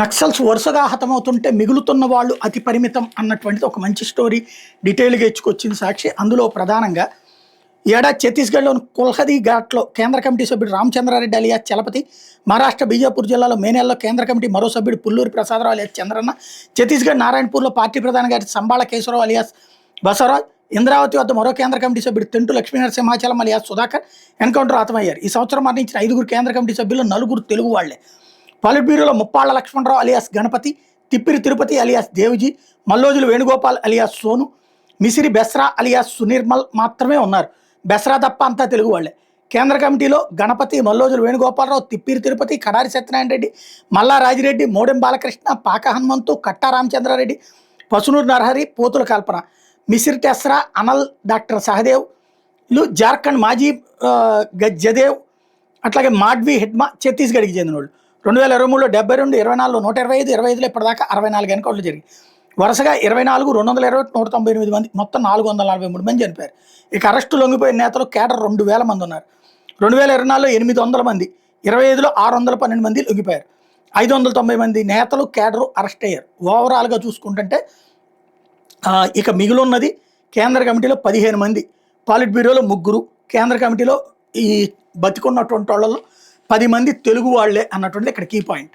నక్సల్స్ వరుసగా హతమవుతుంటే మిగులుతున్న వాళ్ళు అతి పరిమితం అన్నటువంటిది ఒక మంచి స్టోరీ డీటెయిల్గా ఇచ్చుకొచ్చింది సాక్షి. అందులో ప్రధానంగా ఏడాది ఛత్తీస్గఢ్లోని కుల్హదీ ఘాట్లో కేంద్ర కమిటీ సభ్యుడు రామచంద్రారెడ్డి అలియాస్ చలపతి, మహారాష్ట్ర బీజాపూర్ జిల్లాలో మే నెలలో కేంద్ర కమిటీ మరో సభ్యుడు పుల్లూరి ప్రసాదరావు అలియాస్ చంద్రన్న, ఛత్తీస్గఢ్ నారాయణపూర్లో పార్టీ ప్రధాన గారి సంబాళ కేశవరావు అలియాస్ బసవరాజ్, ఇంద్రావతి వద్ద మరో కేంద్ర కమిటీ సభ్యుడు తెంటు లక్ష్మీనరసింహాచలం అలియాస్ సుధాకర్ ఎన్కౌంటర్ హతమయ్యారు. ఈ సంవత్సరం మరణించిన 5గురు కేంద్ర కమిటీ సభ్యులు 4గురు తెలుగు వాళ్లే. పాలిట్ బ్యూరోలో Muppalla Lakshmanarao alias Ganapathy, Tippiri Tirupathi alias Devji, Mallojula Venugopal alias Sonu, Misir Besra alias Sunirmal మాత్రమే ఉన్నారు. బెస్రా తప్ప అంతా తెలుగు వాళ్లే. కేంద్ర కమిటీలో గణపతి, మల్లోజులు వేణుగోపాలరావు, తిప్పిరి తిరుపతి, కడారి సత్యనారాయణ రెడ్డి, మల్లా రాజిరెడ్డి, మోడెం బాలకృష్ణ, పాక హనుమంతు, కట్టా రామచంద్రారెడ్డి, పసునూరు నరహరి, పోతుల కల్పన, మిసిరి టెస్రా, అనల్, డాక్టర్ సహదేవ్లు జార్ఖండ్ మాజీ గజ్జదేవ్, అట్లాగే మాడ్వి హెడ్మా ఛత్తీస్గఢ్కి చెందిన వాళ్ళు. 2023లో 72, 24లో 125, 25లో ఇప్పటిదాకా 64 ఎన్కౌంటర్లు జరిగాయి. వరుసగా 24, 221, 198 మంది, మొత్తం 443 మంది చనిపోయారు. ఇక అరెస్టు లొంగిపోయిన నేతలు కేడర్ 2000 మంది ఉన్నారు. 2024లో 800 మంది, 25లో 612 మంది లొంగిపోయారు. 590 మంది నేతలు కేడరు అరెస్ట్ అయ్యారు. ఓవరాల్గా చూసుకుంటుంటే ఇక మిగులున్నది కేంద్ర కమిటీలో 15 మంది, పాలిట్ బ్యూరోలో 3గురు, కేంద్ర కమిటీలో ఈ బతికున్నటువంటి వాళ్ళలో 10 మంది తెలుగు వాళ్లే అన్నటువంటిది ఇక్కడ కీ పాయింట్.